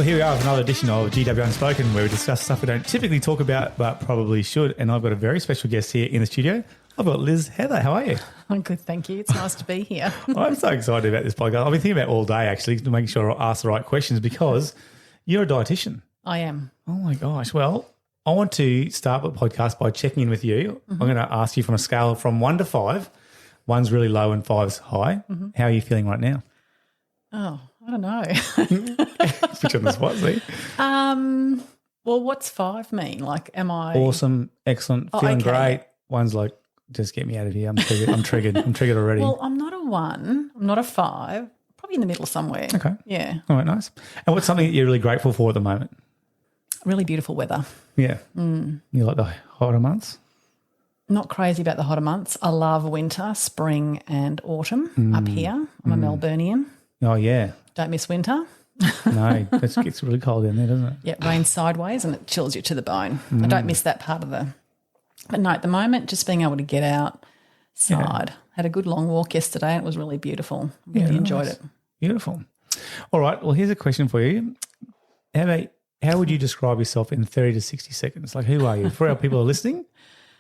Well, here we are with another edition of GW Unspoken, where we discuss stuff we don't typically talk about but probably should. And I've got a very special guest here in the studio. I've got Liz Heather. How are you? I'm good, thank you. It's nice to be here. I'm so excited about this podcast. I've been thinking about it all day, actually, to make sure I ask the right questions because you're a dietitian. I am. Oh, my gosh. Well, I want to start the podcast by checking in with you. I'm going to ask you from a scale from 1 to 5. 1's really low and 5's high. How are you feeling right now? Oh, I don't know. Switch on the spot, see? Well, what's 5 mean? Like, am I... Awesome, excellent, feeling great. 1's like, just get me out of here. I'm triggered. I'm triggered already. Well, I'm not a 1. I'm not a 5. Probably in the middle somewhere. Okay. Yeah. All right, nice. And what's something that you're really grateful for at the moment? Really beautiful weather. Yeah. You like the hotter months? Not crazy about the hotter months. I love winter, spring and autumn up here. I'm a Melburnian. Oh, yeah. Don't miss winter. No, it gets really cold down there, doesn't it? Yeah, it rains sideways and it chills you to the bone. I don't miss that part of the... But no, at the moment, just being able to get outside. Yeah. Had a good long walk yesterday and it was really beautiful. Really enjoyed it. Beautiful. All right, well, here's a question for you. How would you describe yourself in 30 to 60 seconds? Like, who are you? For our people who are listening,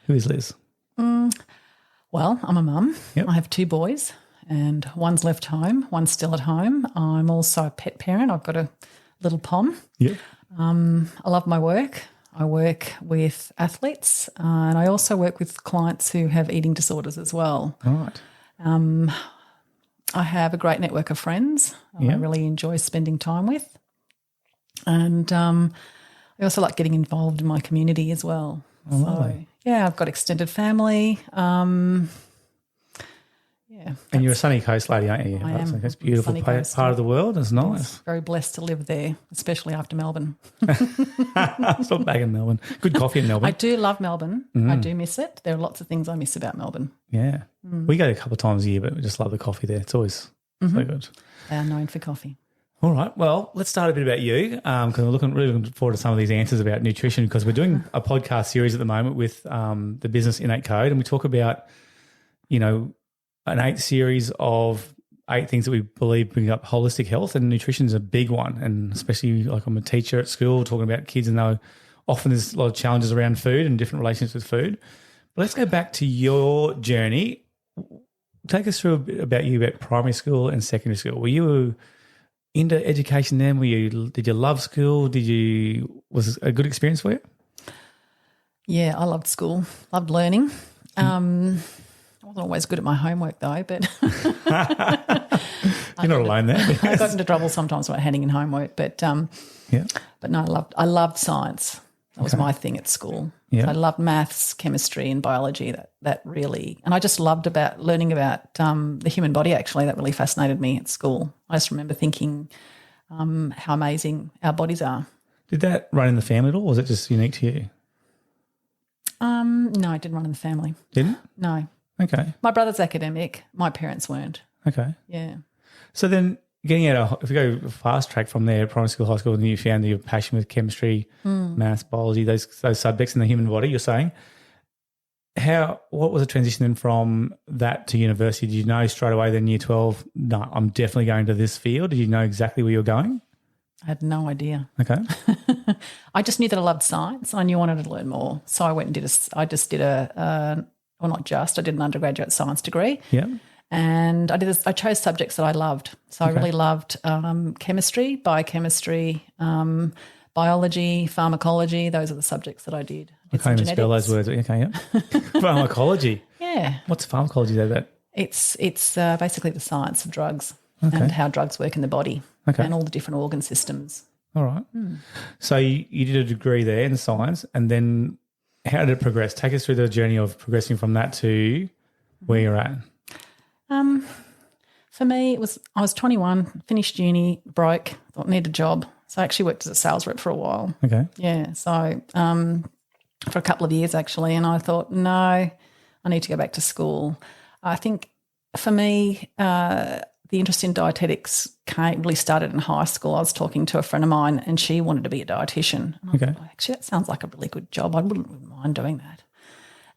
who is Liz? Well, I'm a mum. Yep. I have 2 boys and one's left home, one's still at home. I'm also a pet parent. I've got a little pom. Yep. I love my work. I work with athletes and I also work with clients who have eating disorders as well. Right. I have a great network of friends I really enjoy spending time with. And I also like getting involved in my community as well. Oh, lovely. Yeah, I've got extended family. And you're a sunny coast lady, aren't you? I am. It's a beautiful part of the world. It's nice. Very blessed to live there, especially after Melbourne. Stop back in Melbourne. Good coffee in Melbourne. I do love Melbourne. I do miss it. There are lots of things I miss about Melbourne. Yeah. We go a couple of times a year, but we just love the coffee there. It's always so good. They are known for coffee. All right. Well, let's start a bit about you because we're really looking forward to some of these answers about nutrition because we're doing a podcast series at the moment with the business Innate Code and we talk about, an 8 series of 8 things that we believe bring up holistic health, and nutrition is a big one. And especially like I'm a teacher at school talking about kids and know often there's a lot of challenges around food and different relationships with food. But let's go back to your journey. Take us through a bit about you about primary school and secondary school. Were you into education then? Did you love school? Was it a good experience for you? Yeah, I loved school, loved learning. I wasn't always good at my homework though, but you're not alone there. I got into trouble sometimes about handing in homework, but no, I loved science. That was my thing at school. Yeah. So I loved maths, chemistry, and biology. That really, and I just loved learning about the human body. Actually, that really fascinated me at school. I just remember thinking how amazing our bodies are. Did that run in the family at all, or was it just unique to you? No, it didn't run in the family. Didn't? No. Okay. My brother's academic. My parents weren't. Okay. Yeah. So then getting out if you go fast track from there, primary school, high school, and you found your passion with chemistry, maths, biology, those subjects in the human body, you're saying, what was the transition then from that to university? Did you know straight away then year 12, no, I'm definitely going to this field? Did you know exactly where you were going? I had no idea. Okay. I just knew that I loved science. I knew I wanted to learn more. So I went and I did an undergraduate science degree. Yeah. And I chose subjects that I loved. So I really loved chemistry, biochemistry, biology, pharmacology. Those are the subjects that I did. I can't even spell those words. Okay, yeah. Pharmacology. Yeah. What's pharmacology though? It's basically the science of drugs and how drugs work in the body and all the different organ systems. All right. So you did a degree there in science, and then how did it progress? Take us through the journey of progressing from that to where you're at. For me, I was 21, finished uni, broke, thought need a job. So I actually worked as a sales rep for a while. Okay. Yeah. So for a couple of years actually, and I thought, no, I need to go back to school. I think for me, the interest in dietetics really started in high school. I was talking to a friend of mine and she wanted to be a dietitian. And I thought, actually, that sounds like a really good job. I wouldn't mind doing that.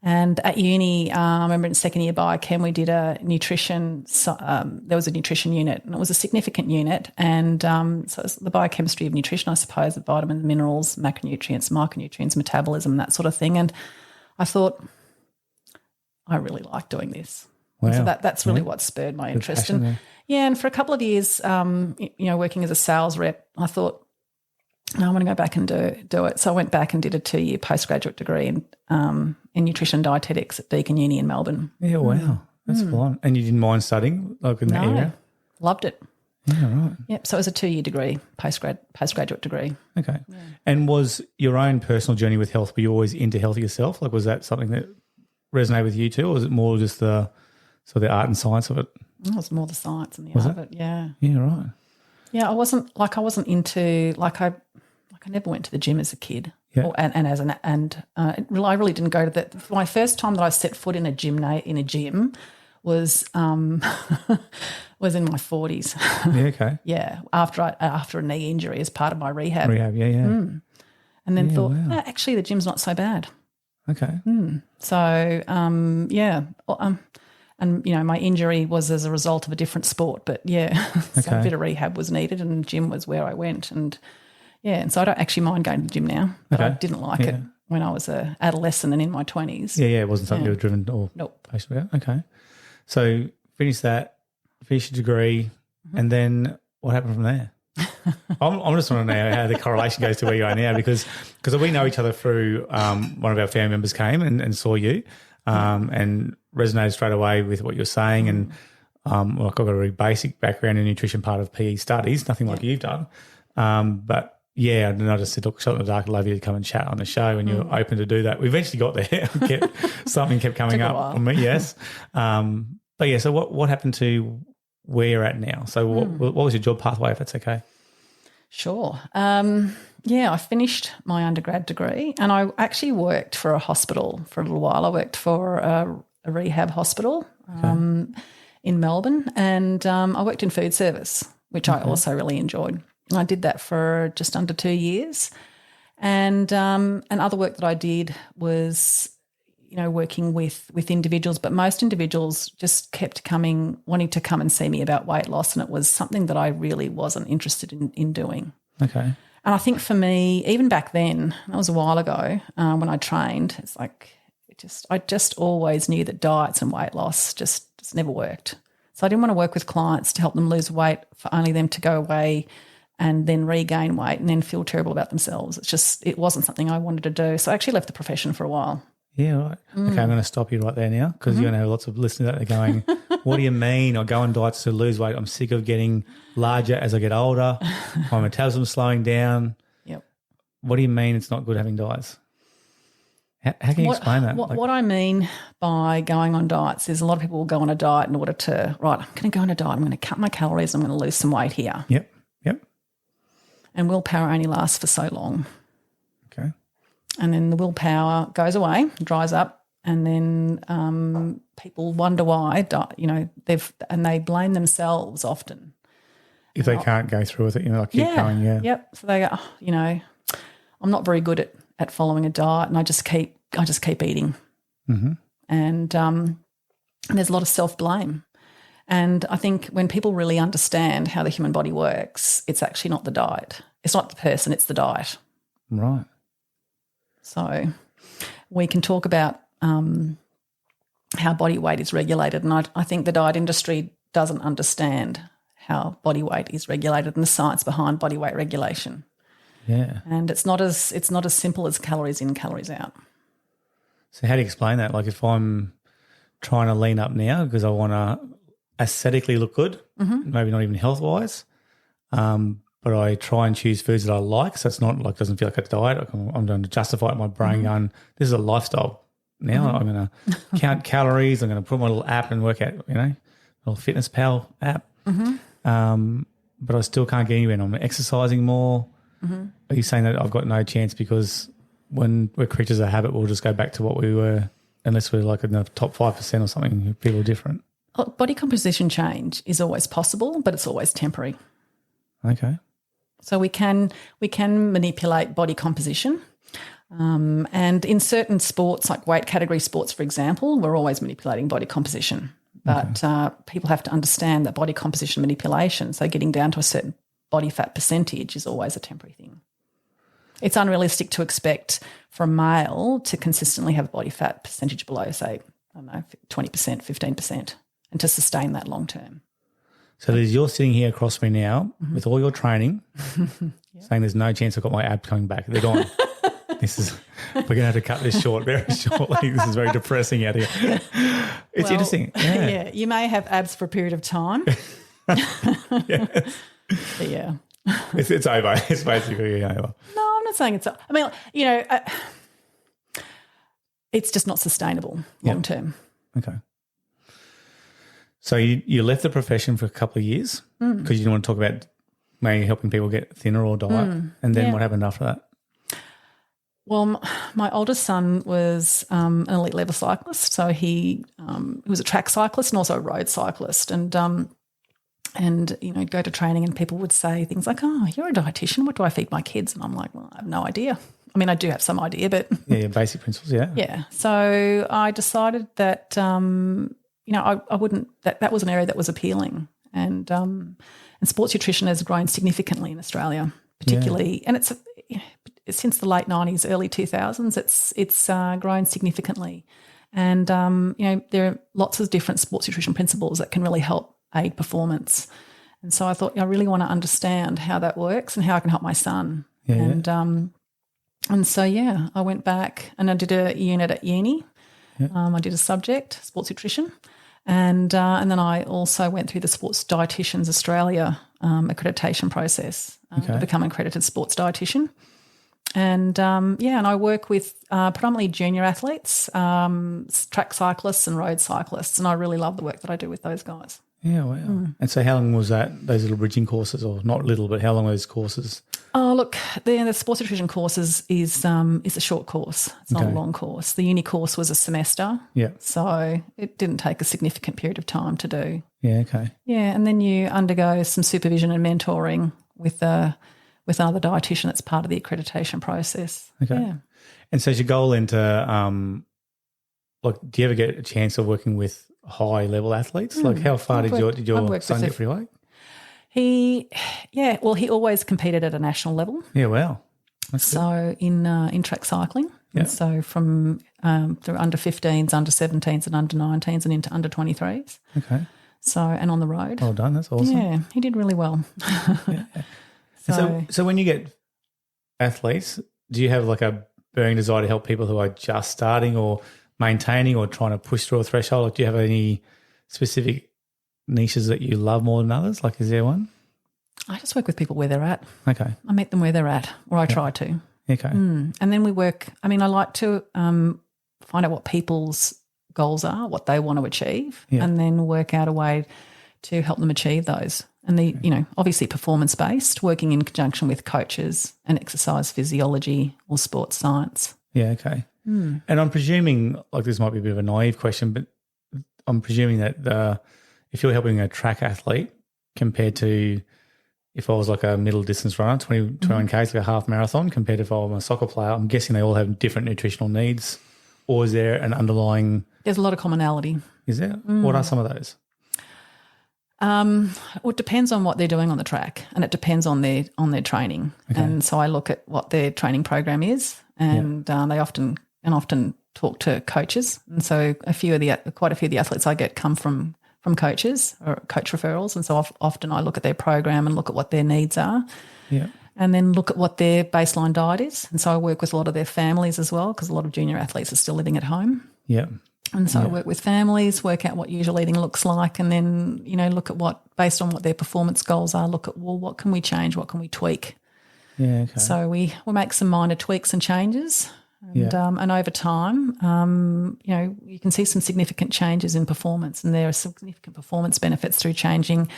And at uni, I remember in second year biochem, we did a nutrition, there was a nutrition unit, and it was a significant unit. And so it's the biochemistry of nutrition, I suppose, the vitamins, minerals, macronutrients, micronutrients, metabolism, that sort of thing. And I thought, I really like doing this. Wow. So that's really what spurred my interest. And and for a couple of years, working as a sales rep, I thought, no, I want to go back and do it. So I went back and did a 2-year postgraduate degree in nutrition and dietetics at Deakin Uni in Melbourne. Yeah, wow. That's fun. And you didn't mind studying like in that area? Loved it. Yeah, right. Yep. So it was a 2-year degree, postgraduate degree. Okay. Yeah. And was your own personal journey with health, were you always into health yourself? Like, was that something that resonated with you too, or was it more just the art and science of it? It was more the science and the art of it. Yeah. Yeah, right. Yeah, I wasn't into I never went to the gym as a kid. Yeah. I really didn't go to the. My first time that I set foot in a gym was was in my 40s. Yeah, okay. Yeah, after a knee injury as part of my rehab. Rehab, yeah. And then thought, actually, the gym's not so bad. Okay. So, and my injury was as a result of a different sport, but so a bit of rehab was needed, and gym was where I went, and so I don't actually mind going to the gym now, but I didn't like it when I was an adolescent and in my 20s. Yeah, it wasn't something you were driven or passionate about. Okay. So finish your degree, and then what happened from there? I'm just want to know how the correlation goes to where you are now, because we know each other through one of our family members came and saw you and resonated straight away with what you're saying. And I've got a very basic background in nutrition, part of PE studies, nothing like you've done. But yeah, and I just said, look, shot in the dark, I'd love you to come and chat on the show, and you're open to do that. We eventually got there. Something kept coming up on me, yes. But yeah, so what happened to where you're at now? So what was your job pathway, if that's okay? Sure. I finished my undergrad degree, and I actually worked for a hospital for a little while. I worked for a rehab hospital in Melbourne, and I worked in food service, which I also really enjoyed. And I did that for just under 2 years. And other work that I did was, working with individuals, but most individuals just kept wanting to come and see me about weight loss, and it was something that I really wasn't interested in doing. Okay. And I think for me, even back then, that was a while ago when I trained, it's like I just always knew that diets and weight loss just never worked. So I didn't want to work with clients to help them lose weight for only them to go away and then regain weight and then feel terrible about themselves. It wasn't something I wanted to do. So I actually left the profession for a while. Yeah, right. Okay, I'm going to stop you right there now, because you're going to have lots of listeners out there going, what do you mean? I go on diets to lose weight. I'm sick of getting larger as I get older. My metabolism's slowing down. Yep. What do you mean it's not good having diets? How can you explain that? What I mean by going on diets is a lot of people will go on a diet in order to, I'm going to go on a diet, I'm going to cut my calories, I'm going to lose some weight here. Yep. And willpower only lasts for so long. Okay. And then the willpower goes away, dries up, and then people wonder why, they blame themselves often. If they can't go through with it, keep going, yeah. Yep. So they go, I'm not very good at following a diet, and I just keep eating. Mm-hmm. And there's a lot of self-blame. And I think when people really understand how the human body works, it's actually not the diet. It's not the person, it's the diet. Right. So we can talk about how body weight is regulated, and I think the diet industry doesn't understand how body weight is regulated and the science behind body weight regulation. Yeah. And it's not as simple as calories in, calories out. So how do you explain that? Like, if I'm trying to lean up now because I want to aesthetically look good, maybe not even health-wise, but I try and choose foods that I like, so it's not like, doesn't feel like a diet. I'm going to justify it in my brain going, this is a lifestyle. Now I'm going to count calories. I'm going to put my little app and work out, little Fitness Pal app. But I still can't get anywhere. I'm exercising more. Are you saying that I've got no chance because when we're creatures of habit, we'll just go back to what we were, unless we're like in the top 5% or something, people are different? Body composition change is always possible, but it's always temporary. Okay. So we can manipulate body composition. And in certain sports, like weight category sports, for example, we're always manipulating body composition. But people have to understand that body composition manipulation, so getting down to a certain body fat percentage, is always a temporary thing. It's unrealistic to expect for a male to consistently have a body fat percentage below, say, 20%, 15%, and to sustain that long term. So Liz, you're sitting here across me now with all your training, saying there's no chance I've got my abs coming back. They're gone. We're going to have to cut this short very shortly. This is very depressing out here. It's interesting. Yeah, you may have abs for a period of time. But yeah. It's over. It's basically over. No, I'm not saying it's – I mean, it's just not sustainable long term. Okay. So you left the profession for a couple of years because you didn't want to talk about maybe helping people get thinner or diet. And then what happened after that? Well, my oldest son was an elite level cyclist, so he was a track cyclist and also a road cyclist, and go to training and people would say things like, "Oh, you're a dietitian. What do I feed my kids?" And I'm like, "Well, I have no idea. I mean, I do have some idea, but yeah, basic principles, yeah, yeah." So I decided that I wouldn't. That was an area that was appealing, and sports nutrition has grown significantly in Australia, particularly, and it's since the late 90s, early 2000s, it's grown significantly. And, there are lots of different sports nutrition principles that can really help aid performance. And so I thought, I really want to understand how that works and how I can help my son. And so, I went back and I did a unit at uni. Yeah. I did a subject, sports nutrition. And then I also went through the Sports Dietitians Australia accreditation process to become an accredited sports dietitian. And, and I work with predominantly junior athletes, track cyclists and road cyclists, and I really love the work that I do with those guys. Yeah, wow. And so how long was that, those little bridging courses, or not little, but how long were those courses? Oh, look, the sports nutrition courses is a short course. It's not a long course. The uni course was a semester. Yeah. So it didn't take a significant period of time to do. Yeah, okay. Yeah, and then you undergo some supervision and mentoring with another dietitian that's part of the accreditation process. Okay. Yeah. And so is your goal into do you ever get a chance of working with high-level athletes? Like how far did your son get for you? He always competed at a national level. Yeah, wow. That's good. In track cycling. Yeah. And so from through under 15s, under 17s and under 19s and into under 23s. Okay. So, and on the road. Well done. That's awesome. Yeah, he did really well. Yeah. So when you get athletes, do you have like a burning desire to help people who are just starting or maintaining or trying to push through a threshold? Like, do you have any specific niches that you love more than others? Like, is there one? I just work with people where they're at. Okay. I meet them where they're at, or I try to. Okay. And then we work. I mean, I like to find out what people's goals are, what they want to achieve, and then work out a way to help them achieve those. And obviously performance-based, working in conjunction with coaches and exercise physiology or sports science. Yeah, okay. And I'm presuming, like this might be a bit of a naive question, but I'm presuming that if you're helping a track athlete compared to if I was like a middle distance runner, 21Ks, like a half marathon, compared to if I'm a soccer player, I'm guessing they all have different nutritional needs. Or is there an underlying... There's a lot of commonality. Is there? What are some of those? Well, it depends on what they're doing on the track, and it depends on their training. Okay. And so I look at what their training program is, and they often talk to coaches. And so quite a few of the athletes I get come from coaches or coach referrals, and so often I look at their program and look at what their needs are. Yeah. And then look at what their baseline diet is. And so I work with a lot of their families as well, because a lot of junior athletes are still living at home. Yeah. And so I work with families, work out what usual eating looks like, and then, look at based on what their performance goals are, look at, well, what can we change, what can we tweak? Yeah, okay. So we make some minor tweaks and changes, and over time, you can see some significant changes in performance, and there are significant performance benefits through changing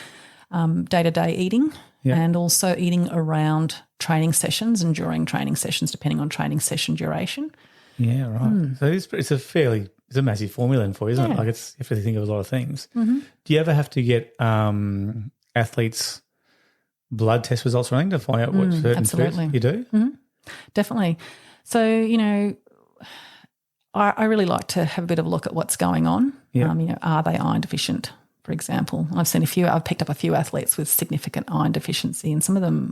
day-to-day eating and also eating around training sessions and during training sessions, depending on training session duration. Yeah, right. So it's a massive formula for you, isn't it? Like you have to think of a lot of things. Mm-hmm. Do you ever have to get athletes' blood test results or anything to find out what certain foods you do? Mm-hmm. Definitely. So, I really like to have a bit of a look at what's going on. Yeah. Are they iron deficient, for example? I've picked up a few athletes with significant iron deficiency, and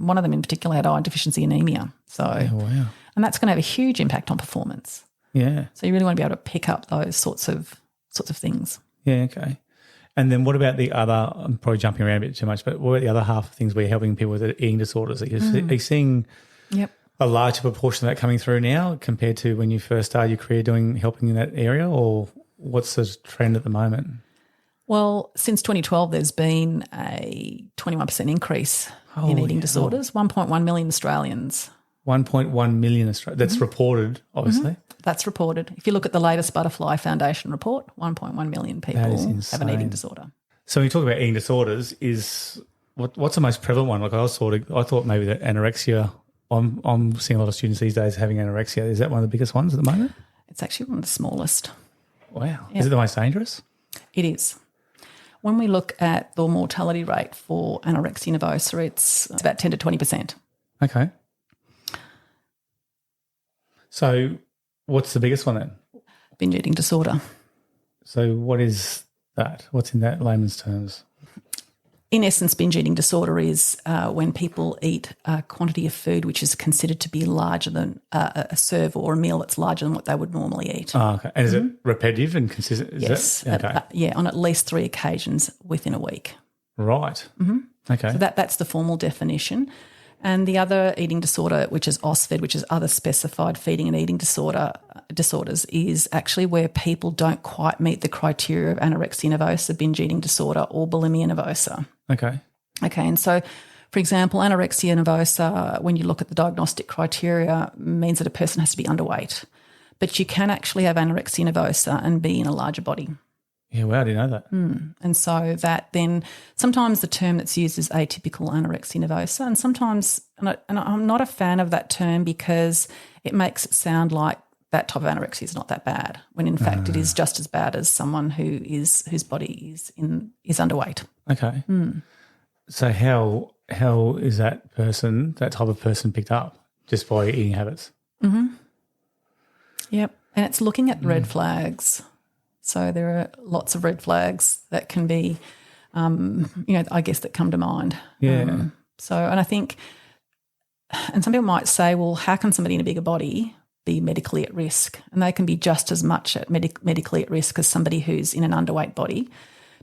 one of them in particular had iron deficiency anemia. So, wow. And that's going to have a huge impact on performance. Yeah. So you really want to be able to pick up those sorts of things. Yeah, okay. And then what about the other, I'm probably jumping around a bit too much, but what about the other half of things where you're helping people with eating disorders? Are you seeing a larger proportion of that coming through now compared to when you first started your career helping in that area, or what's the trend at the moment? Well, since 2012, there's been a 21% increase in eating disorders, 1.1 million Australians. 1.1 million Australians. That's reported, obviously. Mm-hmm. That's reported. If you look at the latest Butterfly Foundation report, 1.1 million people have an eating disorder. So when you talk about eating disorders, what's the most prevalent one? Like I thought maybe that anorexia. I'm seeing a lot of students these days having anorexia. Is that one of the biggest ones at the moment? It's actually one of the smallest. Wow. Yep. Is it the most dangerous? It is. When we look at the mortality rate for anorexia nervosa, it's about 10 to 20%. Okay. So what's the biggest one then? Binge eating disorder. So what is that? What's in that layman's terms? In essence, binge eating disorder is when people eat a quantity of food which is considered to be larger than a serve or a meal that's larger than what they would normally eat. Oh, okay. And is it repetitive and consistent? Yes. On at least 3 occasions within a week. Right. Mm-hmm. Okay. So that's the formal definition. And the other eating disorder, which is OSFED, which is other specified feeding and eating disorders, is actually where people don't quite meet the criteria of anorexia nervosa, binge eating disorder, or bulimia nervosa. Okay. Okay, and so, for example, anorexia nervosa, when you look at the diagnostic criteria, means that a person has to be underweight. But you can actually have anorexia nervosa and be in a larger body. Yeah, well, I didn't know that. And so that then sometimes the term that's used is atypical anorexia nervosa, and sometimes, and I'm not a fan of that term because it makes it sound like that type of anorexia is not that bad, when in fact it is just as bad as someone whose body is underweight. Okay. So how is that type of person picked up? Just by eating habits? Mm-hmm. Yep. And it's looking at red flags. So there are lots of red flags that can be, I guess, that come to mind. Yeah. And I think, and some people might say, well, how can somebody in a bigger body be medically at risk? And they can be just as much medically at risk as somebody who's in an underweight body,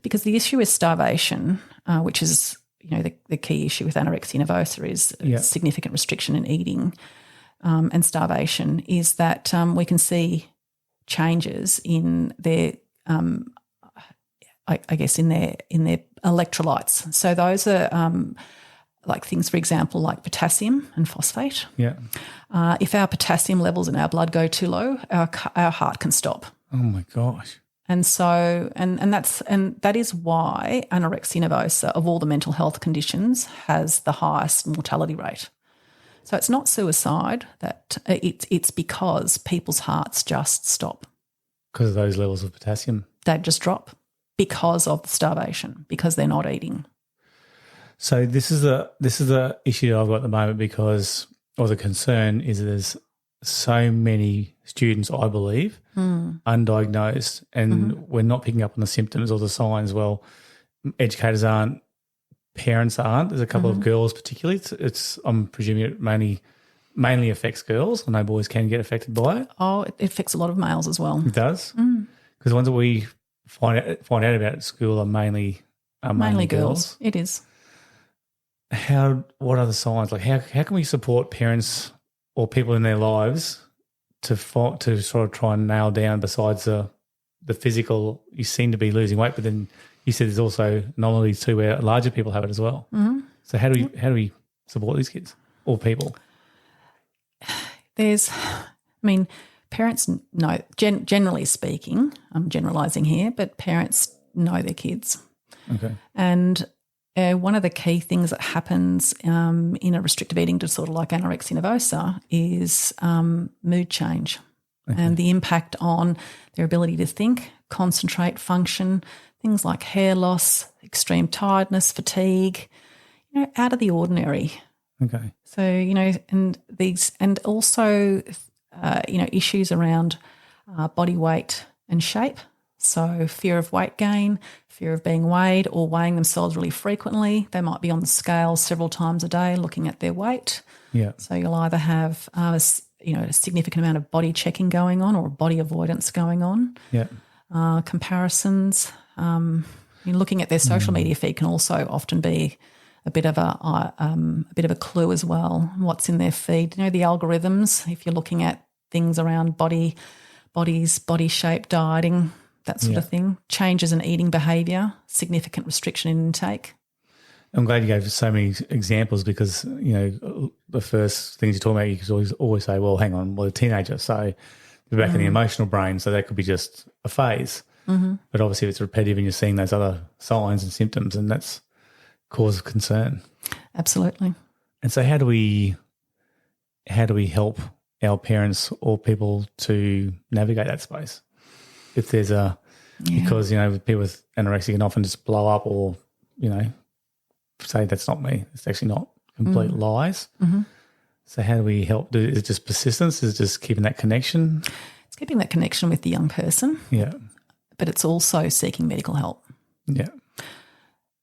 because the issue is starvation, which is, the key issue with anorexia nervosa is significant restriction in eating, and starvation is that we can see changes in their, I guess, in their electrolytes. So those are like things, for example, like potassium and phosphate. Yeah. If our potassium levels in our blood go too low, our heart can stop. Oh my gosh. And so, and that is why anorexia nervosa, of all the mental health conditions, has the highest mortality rate. So it's not suicide, that it's because people's hearts just stop. Because of those levels of potassium. They just drop because of the starvation, because they're not eating. So this is the issue I've got at the moment or the concern is there's so many students, I believe, undiagnosed, and we're not picking up on the symptoms or the signs. Well, educators aren't, parents aren't. There's a couple of girls particularly. It's I'm presuming it mainly affects girls. I know boys can get affected by it. Oh, it affects a lot of males as well. It does? Because the ones that we find out about at school are mainly girls. It is. What are the signs? Like how can we support parents or people in their lives to sort of try and nail down, besides the physical, you seem to be losing weight, but then you said there's also anomalies too where larger people have it as well. Mm-hmm. So how do we support these kids or people? Parents know, generally speaking, I'm generalising here, but parents know their kids. Okay. And one of the key things that happens in a restrictive eating disorder like anorexia nervosa is mood change and the impact on their ability to think, concentrate, function, things like hair loss, extreme tiredness, fatigue, out of the ordinary. Okay. So, and also issues around body weight and shape. So fear of weight gain, fear of being weighed or weighing themselves really frequently. They might be on the scale several times a day looking at their weight. Yeah. So you'll either have a significant amount of body checking going on or body avoidance going on. Yeah. Comparisons. Looking at their social media feed can also often be a bit of a clue as well. What's in their feed? The algorithms. If you're looking at things around bodies, body shape, dieting, that sort of thing. Changes in eating behaviour, significant restriction in intake. I'm glad you gave so many examples because, the first things you talk about, you could always say, well, hang on, well, a teenager. So they're back in the emotional brain, so that could be just a phase. Mm-hmm. But obviously if it's repetitive and you're seeing those other signs and symptoms, and that's cause of concern. Absolutely. And so how do we help our parents or people to navigate that space? If there's because, people with anorexia can often just blow up or, say that's not me. It's actually not complete lies. Mm-hmm. So how do we help? Is it just persistence? Is it just keeping that connection? It's keeping that connection with the young person. Yeah. But it's also seeking medical help. Yeah.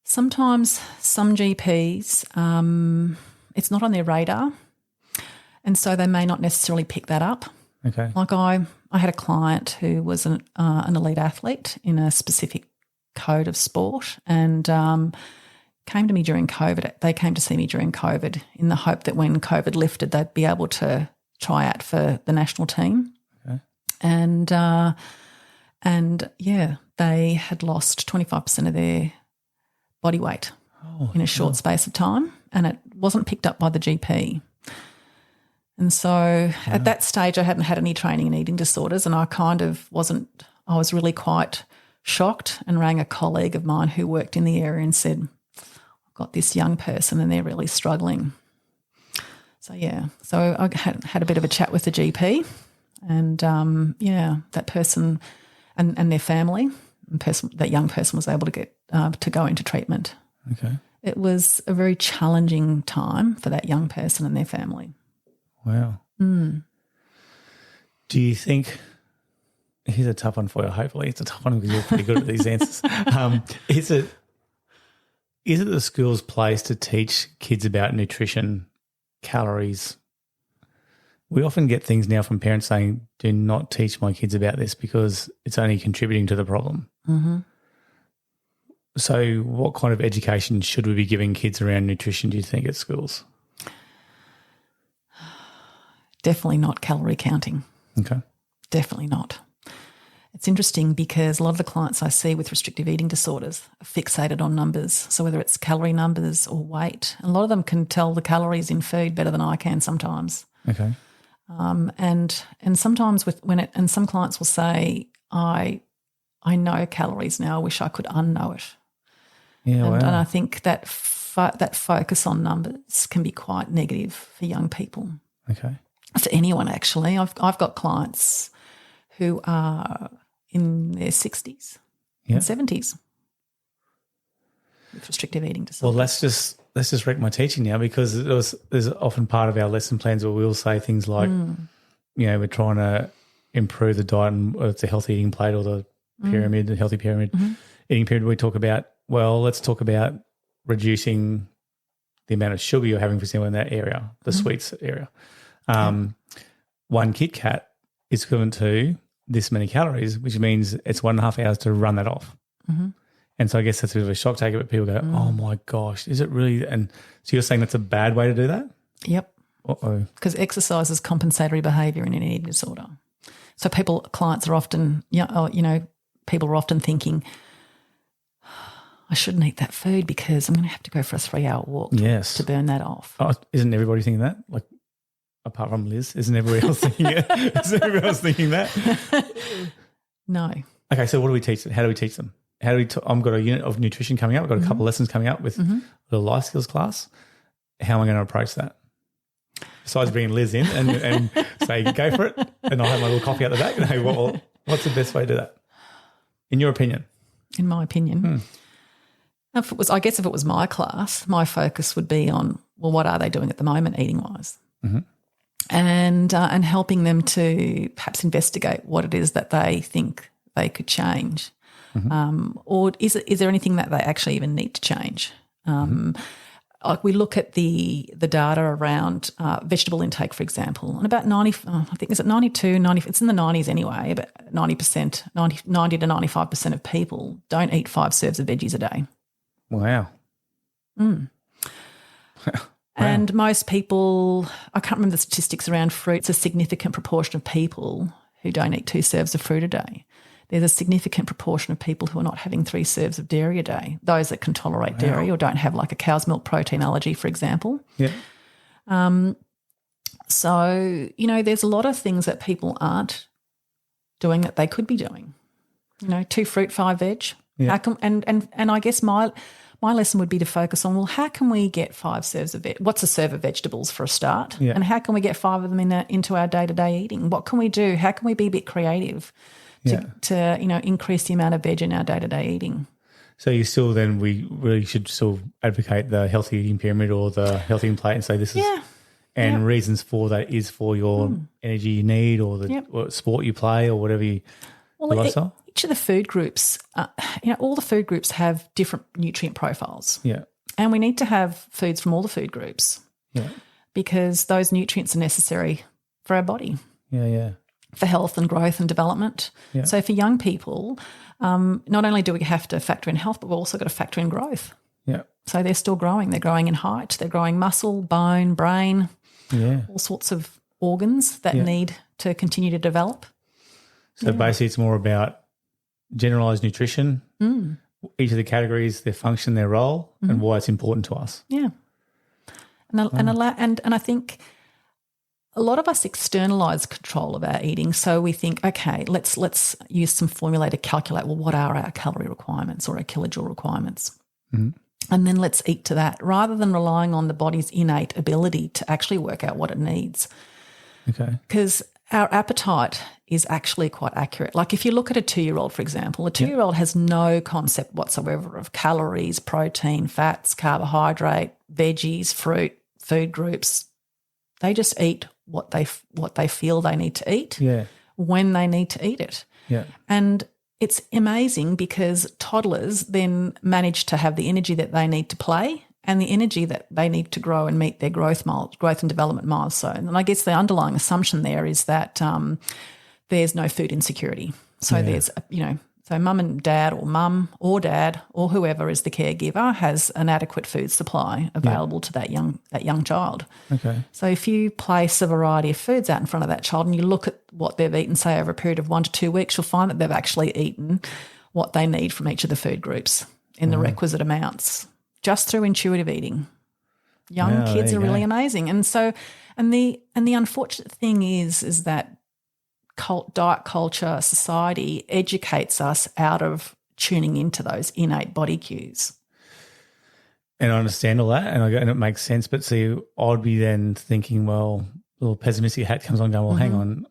Sometimes some GPs, it's not on their radar, and so they may not necessarily pick that up. Okay. Like I had a client who was an elite athlete in a specific code of sport and came to me during COVID. They came to see me during COVID in the hope that when COVID lifted, they'd be able to try out for the national team. Okay. And they had lost 25% of their body weight in a short space of time, and it wasn't picked up by the GP. And so at that stage I hadn't had any training in eating disorders, and I was really quite shocked and rang a colleague of mine who worked in the area and said, I've got this young person and they're really struggling. So I had a bit of a chat with the GP and, that person and their family, that young person was able to get to go into treatment. Okay. It was a very challenging time for that young person and their family. Wow. Mm. Do you think – here's a tough one for you. Hopefully it's a tough one because you're pretty good at these answers. Is it the school's place to teach kids about nutrition, calories? We often get things now from parents saying, do not teach my kids about this because it's only contributing to the problem. Mm-hmm. So what kind of education should we be giving kids around nutrition, do you think, at schools? Definitely not calorie counting. Okay. Definitely not. It's interesting because a lot of the clients I see with restrictive eating disorders are fixated on numbers. So whether it's calorie numbers or weight, a lot of them can tell the calories in food better than I can sometimes. Okay. And sometimes and some clients will say, I know calories now. I wish I could unknow it. Yeah, and I think that focus on numbers can be quite negative for young people. Okay. For anyone, actually. I've got clients who are in their 60s and 70s with restrictive eating disorders. Well, let's just wreck my teaching now because there's often part of our lesson plans where we'll say things like, we're trying to improve the diet and whether it's a healthy eating plate or the pyramid, the healthy pyramid eating pyramid. We talk about, let's talk about reducing the amount of sugar you're having, for example, in that area, the sweets area. One Kit Kat is equivalent to this many calories, which means it's 1.5 hours to run that off. Mm-hmm. And so I guess that's a bit of a shock taker, but people go, oh my gosh, is it really? And so you're saying that's a bad way to do that? Yep. Uh-oh. Because exercise is compensatory behaviour in an eating disorder. So clients are often, people are often thinking, I shouldn't eat that food because I'm going to have to go for a 3-hour walk to burn that off. Oh, isn't everybody thinking that? Like, apart from Liz, isn't everybody else thinking it? Isn't everybody else thinking that? No. Okay, so what do we teach them? How do we teach them? I've got a unit of nutrition coming up. I've got a couple of lessons coming up with the life skills class. How am I going to approach that? Besides bringing Liz in and say, go for it, and I'll have my little coffee out the back. And what's the best way to do that? In your opinion? In my opinion. If it was my class, my focus would be on, what are they doing at the moment eating-wise? Mm-hmm. and helping them to perhaps investigate what it is that they think they could change. Or is there anything that they actually even need to change? Like we look at the data around vegetable intake, for example, and about 90, I think is it 92, 90, it's in the 90s anyway, but 90 to 95% of people don't eat 5 serves of veggies a day. Wow. And most people, I can't remember the statistics around fruit, it's a significant proportion of people who don't eat 2 serves of fruit a day. There's a significant proportion of people who are not having 3 serves of dairy a day, those that can tolerate dairy or don't have like a cow's milk protein allergy, for example. Yeah. So, there's a lot of things that people aren't doing that they could be doing. 2 fruit, 5 veg. Yeah. How can, and I guess my lesson would be to focus on, well, how can we get 5 serves of what's a serve of vegetables for a start? Yeah. And how can we get 5 of them into our day-to-day eating? What can we do? How can we be a bit creative to increase the amount of veg in our day-to-day eating? So you still then we really should still advocate the healthy eating pyramid or the healthy eating plate and say this is reasons for that is for your energy you need or the or sport you play or whatever you lifestyle. Each of the food groups, all the food groups have different nutrient profiles. Yeah. And we need to have foods from all the food groups. Yeah. Because those nutrients are necessary for our body. Yeah, yeah. For health and growth and development. Yeah. So for young people, not only do we have to factor in health, but we've also got to factor in growth. Yeah. So they're still growing. They're growing in height. They're growing muscle, bone, brain, all sorts of organs that need to continue to develop. So basically it's more about generalised nutrition, each of the categories, their function, their role, and why it's important to us. Yeah. And I think a lot of us externalise control of our eating. So we think, okay, let's use some formula to calculate, well, what are our calorie requirements or our kilojoule requirements? And then let's eat to that rather than relying on the body's innate ability to actually work out what it needs. Okay. Because our appetite is actually quite accurate. Like if you look at a 2-year-old, for example, a 2-year-old has no concept whatsoever of calories, protein, fats, carbohydrate, veggies, fruit, food groups. They just eat what they feel they need to eat when they need to eat it. Yeah. And it's amazing because toddlers then manage to have the energy that they need to play and the energy that they need to grow and meet their growth and development milestone. And I guess the underlying assumption there is that there's no food insecurity. So there's, so mum and dad or mum or dad or whoever is the caregiver has an adequate food supply available to that young child. Okay. So if you place a variety of foods out in front of that child and you look at what they've eaten, say, over a period of 1 to 2 weeks, you'll find that they've actually eaten what they need from each of the food groups in the requisite amounts just through intuitive eating. Young kids are really amazing. And so and the unfortunate thing is that diet culture, society educates us out of tuning into those innate body cues. And I understand all that and it makes sense. But see, I'd be then thinking, well, a little pessimistic hat comes on going, well, hang on,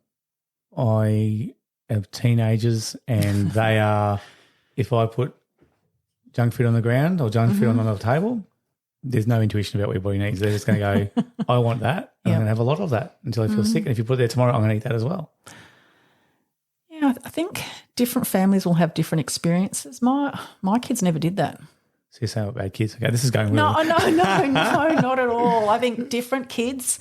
I have teenagers and they are, if I put junk food on the ground or junk food on the table, there's no intuition about what your body needs. They're just going to go, I want that. And I'm going to have a lot of that until I feel sick. And if you put it there tomorrow, I'm going to eat that as well. Yeah, I think different families will have different experiences. My kids never did that. So you're saying about bad kids. Okay, this is going No, really... no, not at all. I think different kids,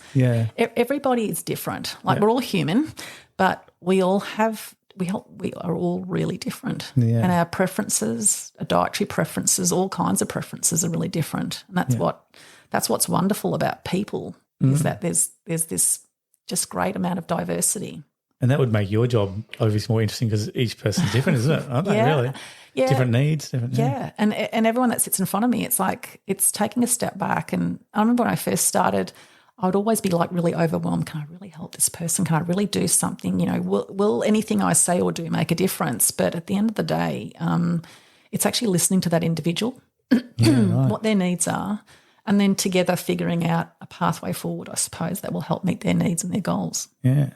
everybody is different. Like we're all human, but we all have, we are all really different. Yeah. And our preferences, our dietary preferences, all kinds of preferences are really different. And that's what's wonderful about people is that there's this just great amount of diversity. And that would make your job obviously more interesting because each person's different, isn't it? Aren't they really? Yeah. Different needs. Yeah. And everyone that sits in front of me, it's like it's taking a step back. And I remember when I first started, I would always be like really overwhelmed. Can I really help this person? Can I really do something? Will anything I say or do make a difference? But at the end of the day, it's actually listening to that individual, what their needs are, and then together figuring out a pathway forward, I suppose, that will help meet their needs and their goals. Yeah.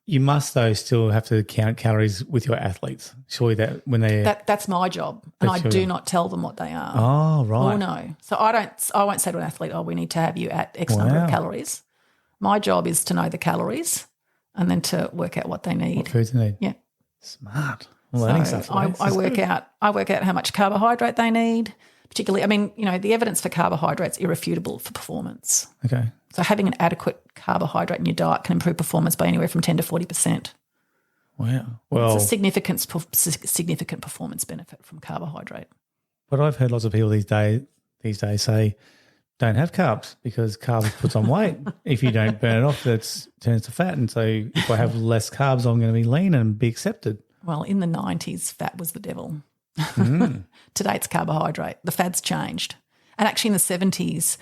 You must, though, still have to count calories with your athletes. Surely that when they... That's my job, and I do not tell them what they are. Oh, right. Oh, no. So I won't say to an athlete, we need to have you at X number of calories. My job is to know the calories and then to work out what they need. What foods they need. Yeah. Smart. I'm learning So stuff today. I work out how much carbohydrate they need. Particularly, I mean, the evidence for carbohydrates is irrefutable for performance. Okay. So having an adequate carbohydrate in your diet can improve performance by anywhere from 10 to 40%. Wow. Well, it's a significant performance benefit from carbohydrate. but I've heard lots of people these days say, don't have carbs because carbs puts on weight. If you don't burn it off, that turns to fat. And so if I have less carbs, I'm going to be lean and be accepted. Well, in the 90s, fat was the devil. Today it's carbohydrate. The fad's changed. And actually in the 70s,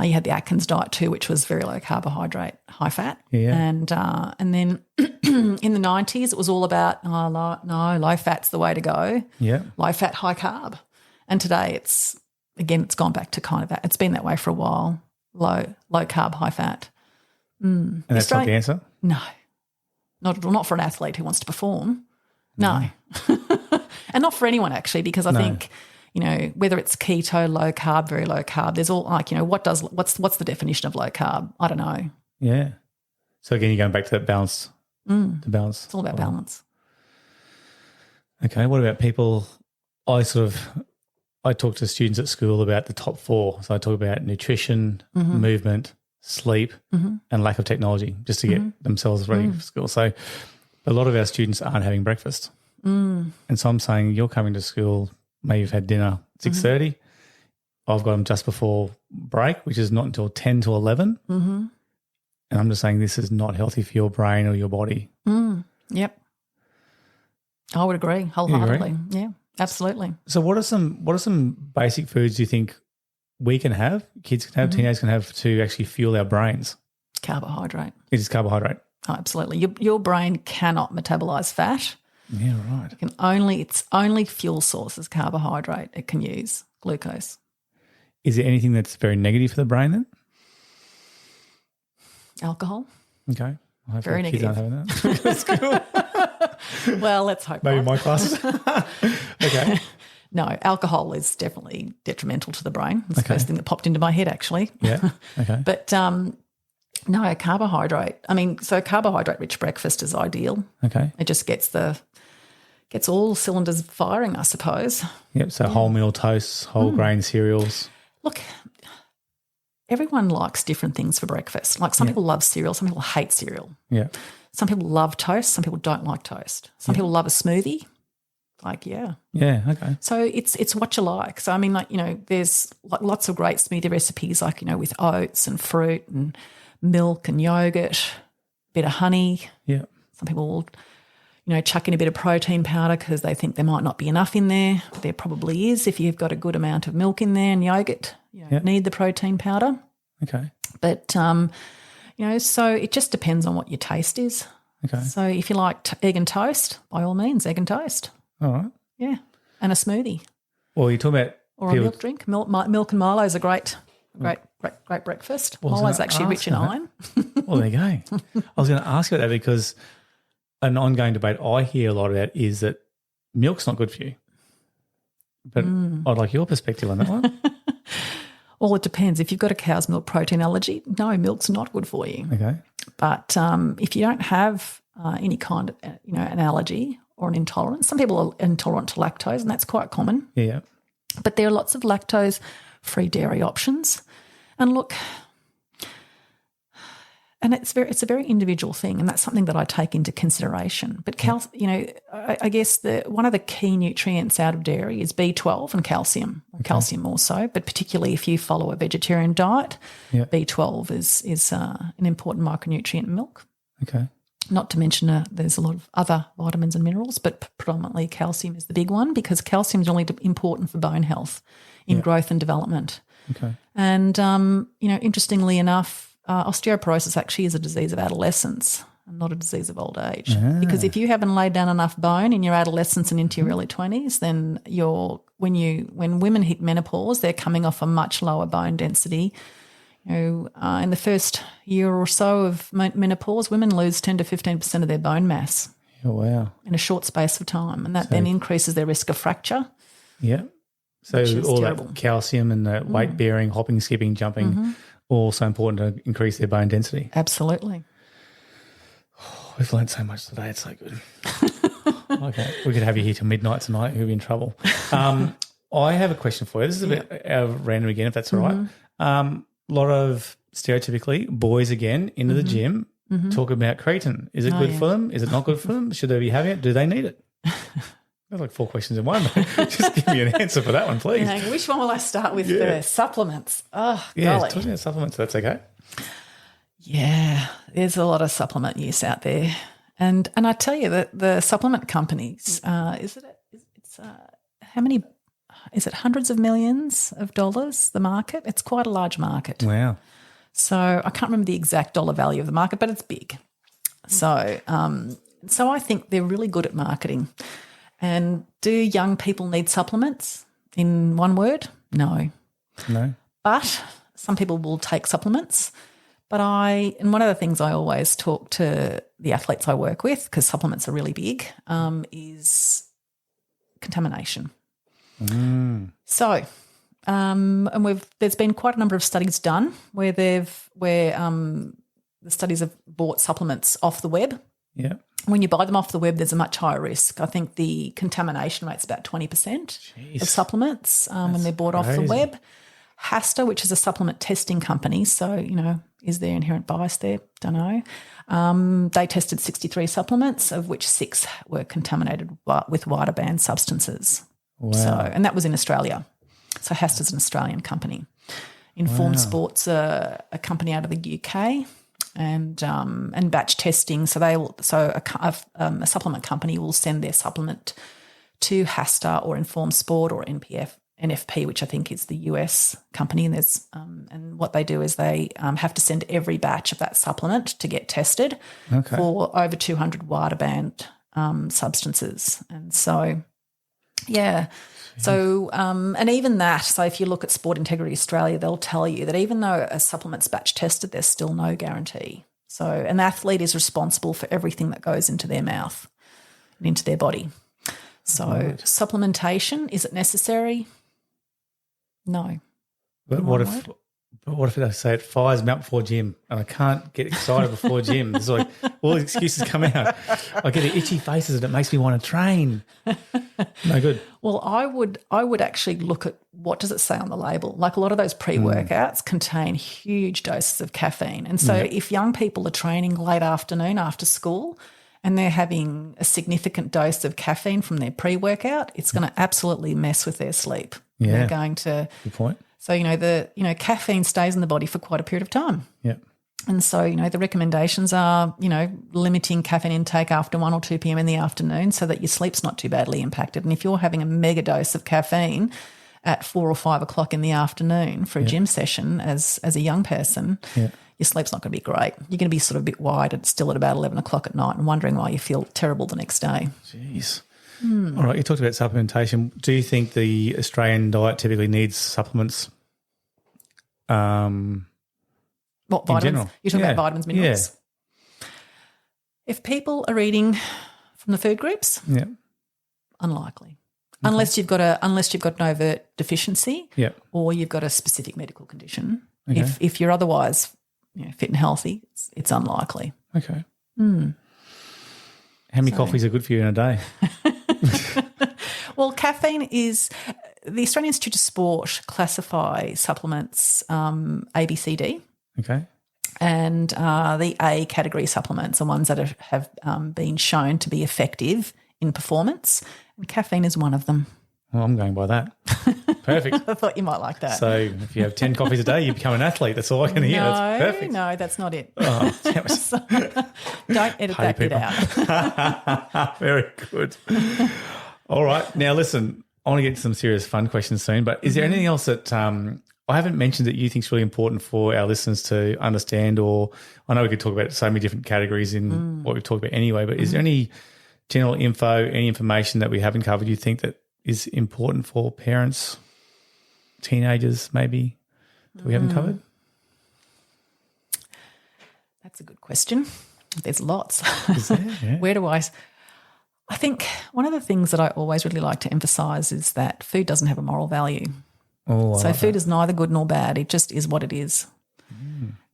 you had the Atkins diet too, which was very low carbohydrate, high fat. Yeah. And then in the 90s, it was all about, low fat's the way to go. Yeah. Low fat, high carb. And today it's gone back to kind of that. It's been that way for a while, low carb, high fat. And that's not the answer? No, not for an athlete who wants to perform. No. And not for anyone actually, because I think, whether it's keto, low carb, very low carb, there's all what's the definition of low carb? I don't know. Yeah. So again, you're going back to that balance. The balance. It's all about balance. Okay. What about people? I talk to students at school about the top 4. So I talk about nutrition, movement, sleep, and lack of technology just to get themselves ready for school. So a lot of our students aren't having breakfast. And so I'm saying you're coming to school, maybe you've had dinner at 6:30. I've got them just before break, which is not until 10 to 11. And I'm just saying this is not healthy for your brain or your body. Yep. I would agree wholeheartedly. Yeah, absolutely. So what are some basic foods you think we can have, kids can have, teenagers can have to actually fuel our brains? Carbohydrate. It is carbohydrate. Oh, absolutely. Your brain cannot metabolize fat. Yeah, right. Its only fuel source is carbohydrate. It can use glucose. Is there anything that's very negative for the brain then? Alcohol. Okay. Hopefully Very kids negative. aren't having that. Well, let's hope Maybe not. my classes. Okay. No, alcohol is definitely detrimental to the brain. That's the first thing that popped into my head actually. Yeah. Okay. But no, carbohydrate. I mean, so carbohydrate-rich breakfast is ideal. Okay. It just gets all cylinders firing, I suppose. Yep. So whole meal toasts, whole grain cereals. Look, everyone likes different things for breakfast. Like some people love cereal, some people hate cereal. Yeah. Some people love toast, some people don't like toast. Some people love a smoothie. Yeah. Okay. So it's what you like. So I mean, there's lots of great smoothie recipes, with oats and fruit and milk and yogurt, a bit of honey. Yeah. Some people will, chuck in a bit of protein powder because they think there might not be enough in there. But there probably is if you've got a good amount of milk in there and yogurt. You need the protein powder. Okay. But, so it just depends on what your taste is. Okay. So if you like egg and toast, by all means, egg and toast. All right. Yeah. And a smoothie. Well, you talk about Or a milk drink. Milk and Milo is a great breakfast. Milo's actually rich in iron. Well, there you go. I was going to ask you about that because an ongoing debate I hear a lot about is that milk's not good for you. But I'd like your perspective on that one. Well, it depends. If you've got a cow's milk protein allergy, no, milk's not good for you. Okay. But if you don't have any kind of, an allergy or an intolerance, some people are intolerant to lactose, and that's quite common. Yeah. But there are lots of lactose-free dairy options. And look, and it's a very individual thing, and that's something that I take into consideration. But I guess one of the key nutrients out of dairy is B12 and calcium. Calcium also, but particularly if you follow a vegetarian diet, B12 is an important micronutrient in milk. Okay. Not to mention there's a lot of other vitamins and minerals, but predominantly calcium is the big one because calcium is only important for bone health in growth and development. Okay. And, interestingly enough, osteoporosis actually is a disease of adolescence and not a disease of old age. Because if you haven't laid down enough bone in your adolescence and into your early 20s, then when women hit menopause, they're coming off a much lower bone density. In the first year or so of menopause, women lose 10 to 15% of their bone mass. Oh, wow. In a short space of time, and that then increases their risk of fracture. Yeah. So all terrible. That calcium and the weight bearing, hopping, skipping, jumping, also important to increase their bone density. Absolutely. We've learned so much today. It's so good. Okay. We could have you here till midnight tonight. You'll be in trouble. I have a question for you. This is a bit random again, if that's all right. A lot of stereotypically boys again into the gym talk about creatine. Is it good for them? Is it not good for them? Should they be having it? Do they need it? There's like 4 questions in one. Just give me an answer for that one, please. Which one will I start with first? Supplements. Oh, golly. Talking about supplements, that's okay. Yeah, there's a lot of supplement use out there. And I tell you that the supplement companies, how many, is it hundreds of millions of dollars, the market? It's quite a large market. Wow. So I can't remember the exact dollar value of the market, but it's big. So I think they're really good at marketing. And do young people need supplements? In one word, no. No. But some people will take supplements. But and one of the things I always talk to the athletes I work with, because supplements are really big, is contamination. So, and there's been quite a number of studies done where the studies have bought supplements off the web. Yeah. When you buy them off the web, there's a much higher risk. I think the contamination rate's about 20% of supplements when they're bought off the web. Hasta, which is a supplement testing company, so, is there inherent bias there? Don't know. They tested 63 supplements, of which 6 were contaminated with wider band substances. Wow. So, and that was in Australia. So Hasta's an Australian company. Informed Sports, a company out of the UK, and batch testing. So a supplement company will send their supplement to Hasta or Informed Sport or NFP, which I think is the US company, and there's and what they do is they have to send every batch of that supplement to get tested for over 200 wider band substances, and so so and even that. So if you look at Sport Integrity Australia, they'll tell you that even though a supplement's batch tested, there's still no guarantee. So an athlete is responsible for everything that goes into their mouth and into their body. So supplementation, is it necessary? No. But what if they say it fires me up before gym and I can't get excited before gym? It's like all the excuses come out. I get itchy faces and it makes me want to train. No good. Well, I would actually look at what does it say on the label. Like a lot of those pre-workouts contain huge doses of caffeine. And so if young people are training late afternoon after school and they're having a significant dose of caffeine from their pre-workout, it's going to absolutely mess with their sleep. Yeah. They're going to. Good point. So, caffeine stays in the body for quite a period of time. Yeah. And so, the recommendations are, limiting caffeine intake after 1 or 2 p.m. in the afternoon so that your sleep's not too badly impacted. And if you're having a mega dose of caffeine at 4 or 5 o'clock in the afternoon for a gym session as a young person, your sleep's not going to be great. You're going to be sort of a bit wired still at about 11 o'clock at night and wondering why you feel terrible the next day. Jeez. All right, you talked about supplementation. Do you think the Australian diet typically needs supplements? What, vitamins? In general? You're talking about vitamins, minerals? Yeah. If people are eating from the food groups, unlikely. Okay. Unless you've got an overt deficiency, or you've got a specific medical condition. Okay. If you're otherwise fit and healthy, it's unlikely. Okay. How many coffees are good for you in a day? Well, caffeine is – the Australian Institute of Sport classify supplements A, B, C, D. Okay. And the A category supplements are ones that have been shown to be effective in performance, and caffeine is one of them. Well, I'm going by that. Perfect. I thought you might like that. So if you have 10 coffees a day, you become an athlete. That's all I can hear. That's perfect. No, that's not it. Oh, damn it. So, don't edit that bit out. Very good. All right. Now, listen, I want to get to some serious fun questions soon, but is there anything else that I haven't mentioned that you think is really important for our listeners to understand? Or I know we could talk about so many different categories in what we've talked about anyway, but is there any general info, any information that we haven't covered you think that is important for parents, teenagers maybe, that we haven't covered? That's a good question. There's lots. Is there? Yeah. Where do I think one of the things that I always really like to emphasise is that food doesn't have a moral value. Oh, so food is neither good nor bad. It just is what it is.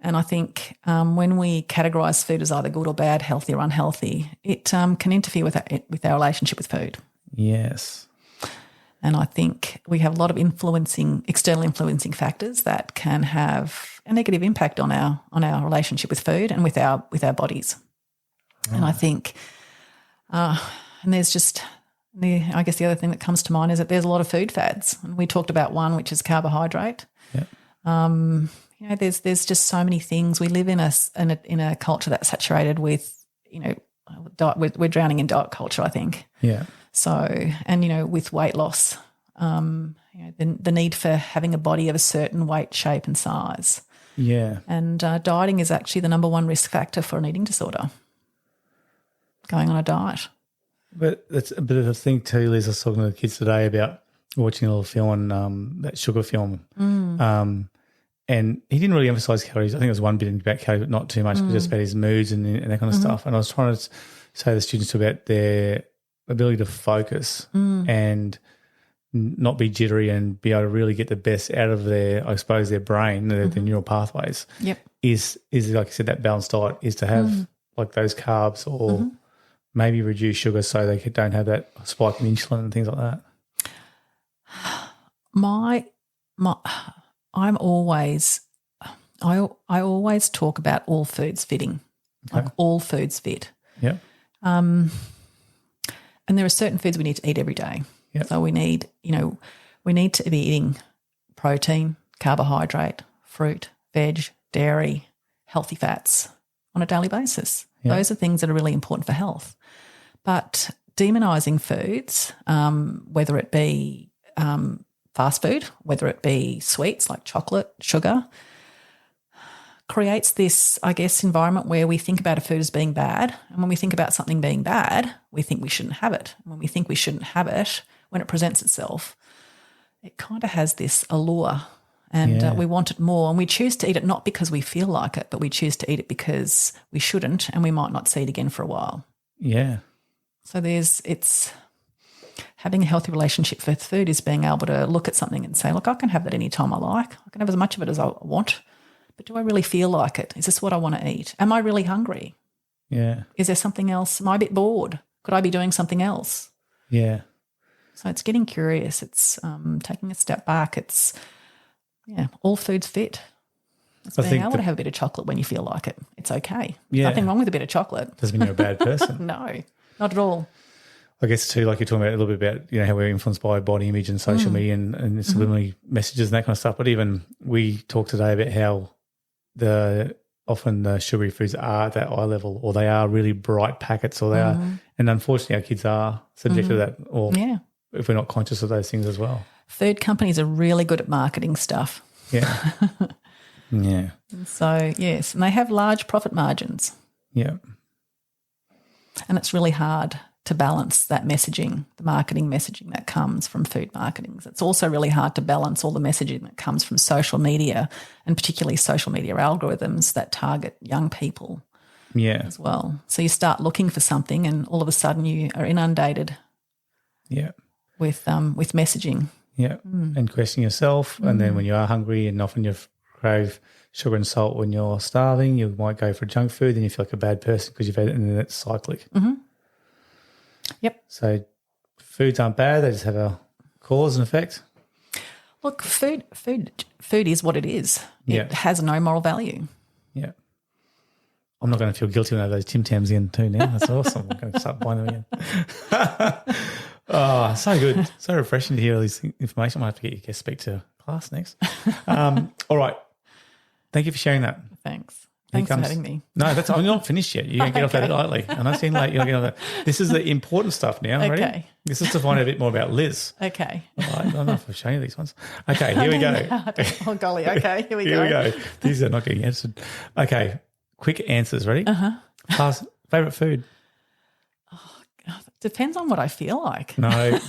And I think when we categorise food as either good or bad, healthy or unhealthy, it can interfere with our relationship with food. Yes. And I think we have a lot of external influencing factors that can have a negative impact on our relationship with food and with our bodies. Oh. And I think, and there's just I guess the other thing that comes to mind is that there's a lot of food fads, and we talked about one, which is carbohydrate. Yeah. There's just so many things. We live in a culture that's saturated with, we're drowning in diet culture, I think. Yeah. So, and, with weight loss, the need for having a body of a certain weight, shape and size. Yeah. And dieting is actually the number one risk factor for an eating disorder, going on a diet. But that's a bit of a thing too, Liz. I was talking to the kids today about watching a little film on that sugar film. And he didn't really emphasise calories. I think it was one bit about calories, but not too much, but just about his moods and that kind of stuff. And I was trying to say to the students about their ability to focus and not be jittery and be able to really get the best out of their brain, their neural pathways. Yep. Is like I said, that balanced diet is to have like those carbs or maybe reduce sugar so they don't have that spike in insulin and things like that. I always talk about all foods fitting, like all foods fit. Yeah. And there are certain foods we need to eat every day. Yep. So we need to be eating protein, carbohydrate, fruit, veg, dairy, healthy fats on a daily basis. Yep. Those are things that are really important for health. But demonising foods, whether it be fast food, whether it be sweets like chocolate, sugar, creates this, I guess, environment where we think about a food as being bad. And when we think about something being bad, we think we shouldn't have it. And when we think we shouldn't have it, when it presents itself, it kind of has this allure and we want it more. And we choose to eat it not because we feel like it, but we choose to eat it because we shouldn't and we might not see it again for a while. Yeah. So it's having a healthy relationship with food is being able to look at something and say, look, I can have that any time I like. I can have as much of it as I want. But do I really feel like it? Is this what I want to eat? Am I really hungry? Yeah. Is there something else? Am I a bit bored? Could I be doing something else? Yeah. So it's getting curious. It's taking a step back. It's, all foods fit. It's being able to have a bit of chocolate when you feel like it. It's okay. Yeah. Nothing wrong with a bit of chocolate. Doesn't mean you're a bad person. No, not at all. I guess too, like you're talking about a little bit about, how we're influenced by body image and social media and subliminal messages and that kind of stuff. But even we talked today about how often the sugary foods are at that eye level, or they are really bright packets, or they are, and unfortunately our kids are subject to that, or if we're not conscious of those things as well. Food companies are really good at marketing stuff. Yeah. Yeah. So, yes, and they have large profit margins. Yeah. And it's really hard to balance that messaging, the marketing messaging that comes from food marketing. It's also really hard to balance all the messaging that comes from social media, and particularly social media algorithms that target young people as well. So you start looking for something and all of a sudden you are inundated with messaging. Yeah, and questioning yourself. And then when you are hungry, and often you crave sugar and salt when you're starving, you might go for junk food, then you feel like a bad person because you've had it, and then it's cyclic. Mm-hmm. Yep. So foods aren't bad, they just have a cause and effect. Look, food is what it is. It has no moral value. Yeah. I'm not going to feel guilty when I have those Tim Tams in too now. That's awesome. I'm going to start buying them again. Oh, so good. So refreshing to hear all this information. I might have to get your guest speak to class next. All right. Thank you for sharing that. Thanks. Thanks for having me. No, I'm not finished yet. You can't get off that lightly. And I've seen like you're getting off that. This is the important stuff now. Okay. Ready? This is to find out a bit more about Liz. Okay. All right. I don't know if I've shown you these ones. Okay, here we go. Oh, golly. Okay, here we go. Here we go. These are not getting answered. Okay, quick answers. Ready? Class, favourite food? Depends on what I feel like. No,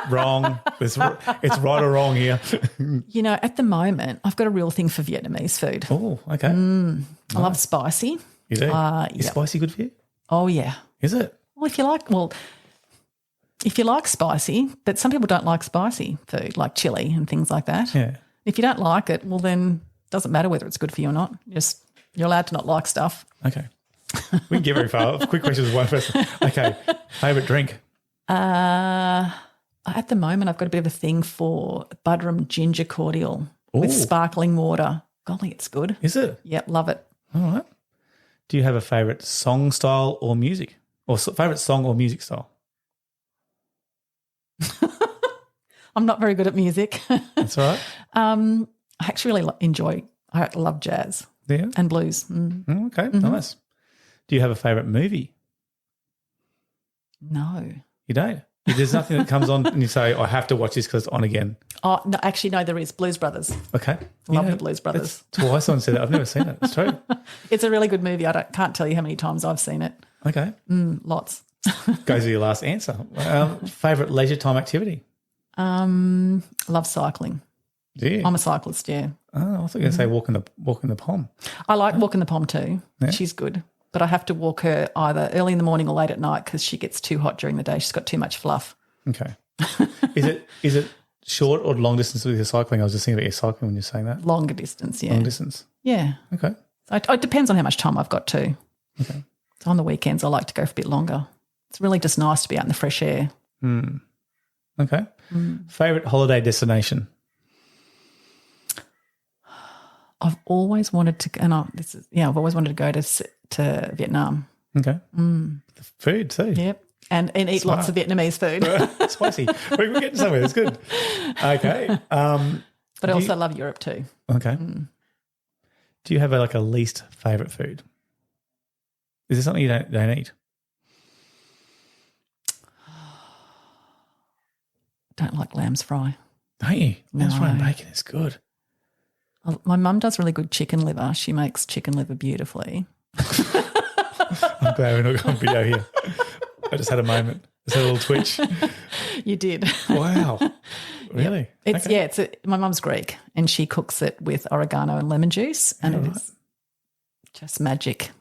wrong. It's right or wrong here. At the moment, I've got a real thing for Vietnamese food. Oh, okay. I love spicy. You do? Is spicy good for you? Oh, yeah. Is it? Well, if you like spicy, but some people don't like spicy food, like chili and things like that. Yeah. If you don't like it, well then Doesn't matter whether it's good for you or not. You're allowed to not like stuff. Okay. We can get very far. Quick questions, one person. Okay. Favourite drink? At the moment, I've got a bit of a thing for Budrum ginger cordial with sparkling water. Golly, it's good. Is it? Yep, love it. All right. Do you have a favourite song style or music? Or favourite song or music style? I'm not very good at music. That's all right. I actually I love jazz and blues. Mm. Okay, nice. Do you have a favourite movie? No. You don't? There's nothing that comes on and you say, I have to watch this because it's on again. Oh, no, actually, no, there is. Blues Brothers. Okay. Love the Blues Brothers. Twice someone said that. I've never seen it. It's true. It's a really good movie. Can't tell you how many times I've seen it. Okay. Lots. Goes to your last answer. Favourite leisure time activity? Love cycling. Do you? I'm a cyclist, yeah. Oh, I thought you were going to say walking the pond. I like walking the pom too. Yeah. She's good. But I have to walk her either early in the morning or late at night because she gets too hot during the day. She's got too much fluff. Okay. Is it short or long distance with your cycling? I was just thinking about your cycling when you're saying that. Longer distance, yeah. Long distance. Yeah. Okay. It depends on how much time I've got too. Okay. So on the weekends, I like to go for a bit longer. It's really just nice to be out in the fresh air. Okay. Favourite holiday destination? I've always wanted to, I've always wanted to go to Vietnam. Okay. The food too. Yep. And eat lots of Vietnamese food. Spicy. We're getting somewhere. That's good. Okay. But I also love Europe too. Okay. Do you have a least favourite food? Is there something you don't eat? Don't like lamb's fry. Don't you? Lamb's No. fry and bacon is good. My mum does really good chicken liver. She makes chicken liver beautifully. I'm glad we're not on video here. I just had a moment. Just had a little twitch. You did. Wow. Really? My mum's Greek and she cooks it with oregano and lemon juice and it is just magic.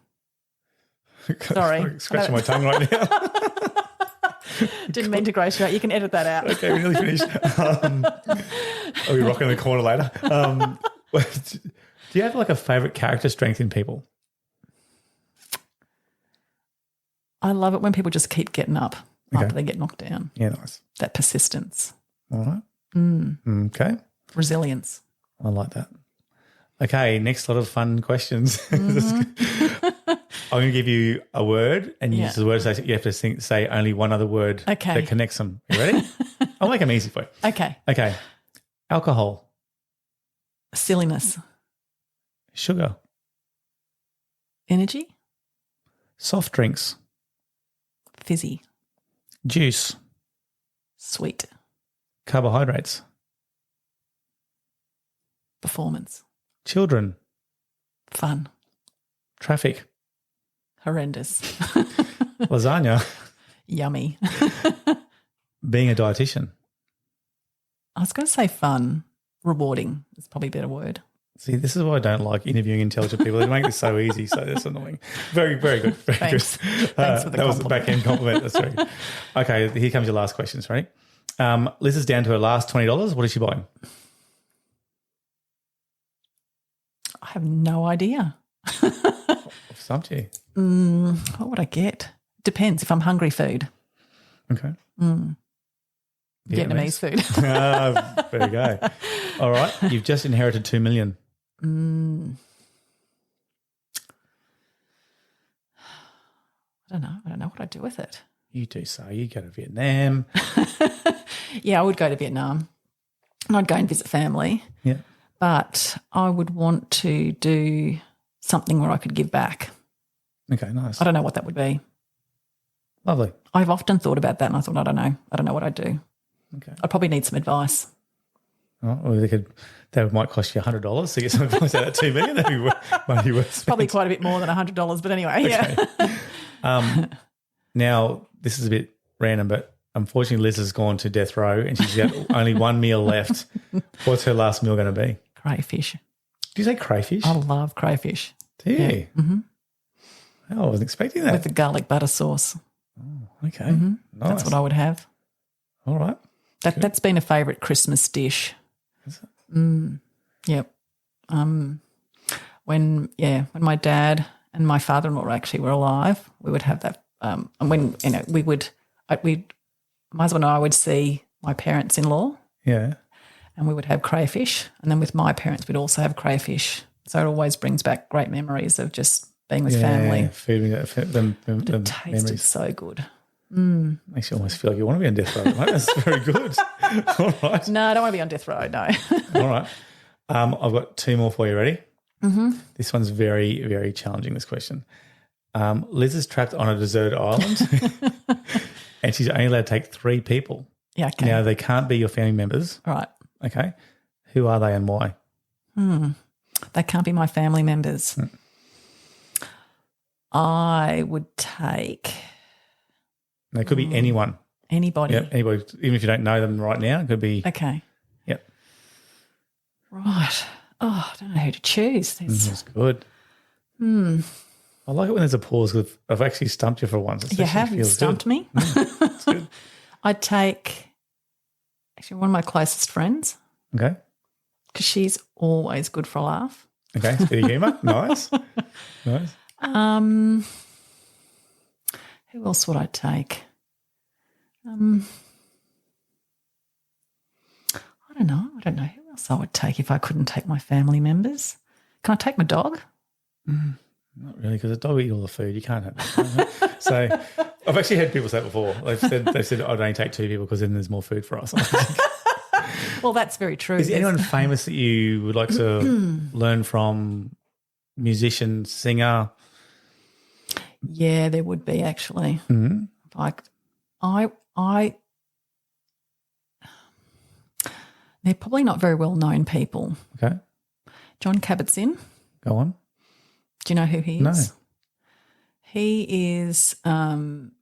Sorry. I'm scratching my tongue right now. Didn't mean to gross you out. You can edit that out. Okay, we're nearly finished. Are we rocking the corner later? Do you have a favourite character strength in people? I love it when people just keep getting up after they get knocked down. Yeah, nice. That persistence. All right. Okay. Resilience. I like that. Okay, next lot of fun questions. I'm going to give you a word and you use the word. You have to say only one other word that connects them. You ready? I'll make them easy for you. Okay. Alcohol. Silliness. Sugar. Energy. Soft drinks. Fizzy. Juice. Sweet. Carbohydrates. Performance. Children. Fun. Traffic. Horrendous. Lasagna. Yummy. Being a dietitian. I was going to say fun. Rewarding is probably a better word. See, this is why I don't like interviewing intelligent people. They make this so easy, so that's annoying. Very, very good. Very Thanks. good. Thanks for the that was a backhand compliment. That's very good. Okay, here comes your last questions. Ready? Liz is down to her last $20. What is she buying? I have no idea. I've stumped you. What would I get? Depends if I'm hungry food. Okay. Vietnamese food. There you go. All right. You've just inherited $2 million. I don't know what I'd do with it. You do so. You go to Vietnam. Yeah, I would go to Vietnam. And I'd go and visit family. Yeah. But I would want to do something where I could give back. Okay, nice. I don't know what that would be. Lovely. I've often thought about that and I thought, I don't know. I don't know what I'd do. Okay. I'd probably need some advice. Oh, or that might cost you $100 to get some advice out of $2 million. That'd be money worth spent. Probably quite a bit more than $100, but anyway, yeah. Now, this is a bit random, but unfortunately Liz has gone to death row and she's got only one meal left. What's her last meal going to be? Crayfish. Did you say crayfish? I love crayfish. Do you? Yeah. Mm-hmm. Oh, I wasn't expecting that. With the garlic butter sauce. Oh, okay. Mm-hmm. Nice. That's what I would have. All right. That's been a favourite Christmas dish. Is it? Yep. when my dad and my father-in-law actually were alive, we would have that. And when my husband and I would see my parents-in-law. Yeah. And we would have crayfish, and then with my parents, we'd also have crayfish. So it always brings back great memories of just being with family. Feeding them It tasted memories. so good. Makes you almost feel like you want to be on death row. Mate. That's very good. All right. No, I don't want to be on death row, no. All right. I've got 2 more for you. Ready? Mm-hmm. This one's very, very challenging, this question. Liz is trapped on a deserted island and she's only allowed to take 3 people. Yeah, okay. Now, they can't be your family members. All right. Okay. Who are they and why? They can't be my family members. I would take They could be anyone. anybody. Yep, anybody. Even if you don't know them right now, it could be. Okay. Yep. Right. Oh, I don't know who to choose. That's good. I like it when there's a pause because I've actually stumped you for once. You have stumped me. That's good. I'd take actually one of my closest friends Okay. because she's always good for a laugh. Okay. It's a bit of humour. Nice. Nice. Who else would I take? I don't know. I don't know who else I would take if I couldn't take my family members. Can I take my dog? Not really, because a dog will eat all the food. You can't have that. So I've actually had people say it before. They've said I'd only take 2 people because then there's more food for us. Well, that's very true. Is there anyone famous that you would like to learn from? Musician, singer? Yeah, there would be actually. Like they're probably not very well known people. Okay. John Kabat-Zinn. Go on. Do you know who he is? No. He is a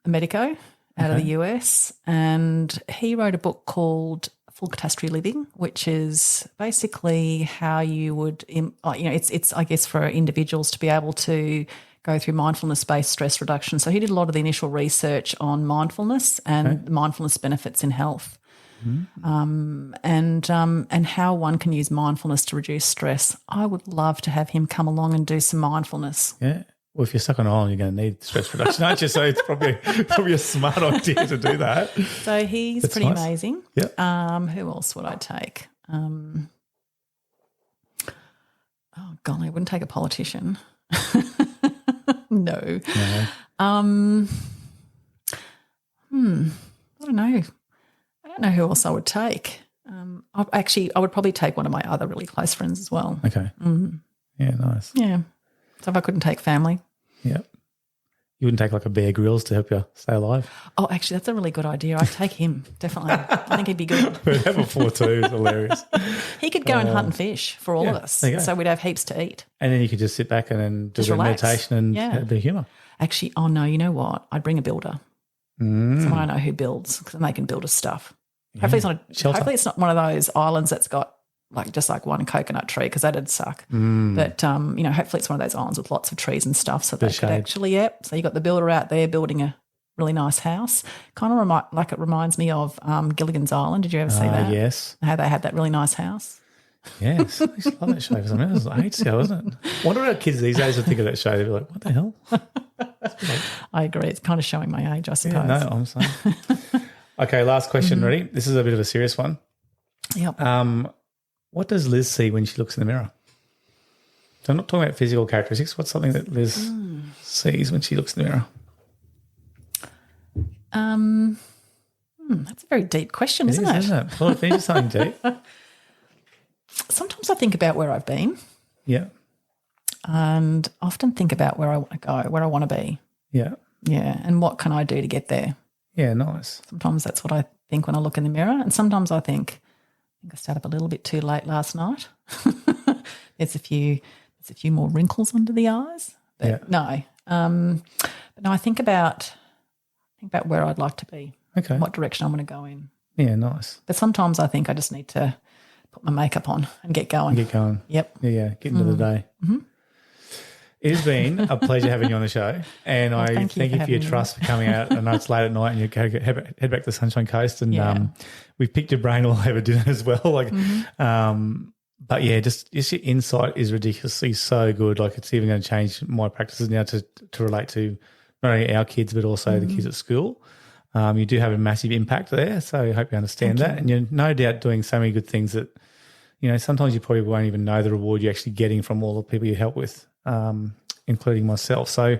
medico out of the US, and he wrote a book called Full Catastrophe Living, which is basically how you would, it's I guess for individuals to be able to go through mindfulness-based stress reduction. So he did a lot of the initial research on mindfulness and mindfulness benefits in health, and how one can use mindfulness to reduce stress. I would love to have him come along and do some mindfulness. Yeah. Well, if you're stuck on an island, you're going to need stress reduction, aren't you? So it's probably a smart idea to do that. So he's pretty amazing. Yep. Who else would I take? Oh, golly, I wouldn't take a politician. No. I don't know. I don't know who else I would take. I would probably take one of my other really close friends as well. Okay. Yeah, nice. Yeah. So if I couldn't take family. Yep. You wouldn't take like a Bear Grylls to help you stay alive? Oh, actually, that's a really good idea. I'd take him, definitely. I think he'd be good. We'd have a 4-2. It's hilarious. He could go and hunt and fish for all of us. So we'd have heaps to eat. And then you could just sit back and then do a meditation and have a bit of humour. Actually, oh no, you know what? I'd bring a builder. Someone I know who builds, because then they can build us stuff. Yeah. Hopefully it's not one of those islands that's got just one coconut tree, because that'd suck. But hopefully it's one of those islands with lots of trees and stuff, so they could actually, So you got the builder out there building a really nice house. Kind of it reminds me of Gilligan's Island. Did you ever see that? Yes. How they had that really nice house. Yes, I used to love that show. It was ages ago, wasn't it? I wonder what kids these days would think of that show. They'd be like, what the hell? I agree. It's kind of showing my age, I suppose. Yeah, no, I'm saying. Okay, last question. Ready? This is a bit of a serious one. Yep. What does Liz see when she looks in the mirror? So I'm not talking about physical characteristics. What's something that Liz sees when she looks in the mirror? That's a very deep question, isn't it? Isn't it? Well, it finishes something deep. Sometimes I think about where I've been. Yeah. And often think about where I want to go, where I want to be. Yeah. Yeah. And what can I do to get there? Yeah, nice. Sometimes that's what I think when I look in the mirror. And sometimes I think I stayed up a little bit too late last night. There's a few more wrinkles under the eyes. But no. But no, I think about where I'd like to be. Okay. What direction I want to go in. Yeah, nice. But sometimes I think I just need to put my makeup on and get going. Yep. Yeah, get into the day. Mm-hmm. It has been a pleasure having you on the show, and I thank you for your trust for coming out. I know it's late at night and you head back to the Sunshine Coast, and we've picked your brain all over dinner as well. But yeah, just your insight is ridiculously so good. Like it's even going to change my practices now to relate to not only our kids but also the kids at school. You do have a massive impact there, so I hope you understand that. And you're no doubt doing so many good things that, you know, sometimes you probably won't even know the reward you're actually getting from all the people you help with, including myself. So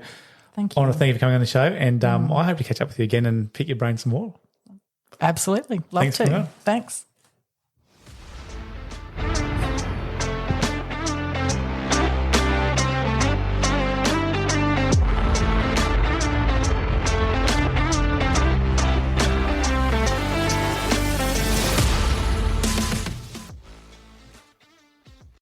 Thank you. I want to thank you for coming on the show, and I hope to catch up with you again and pick your brain some more. Absolutely. Love Thanks to. for that. Thanks.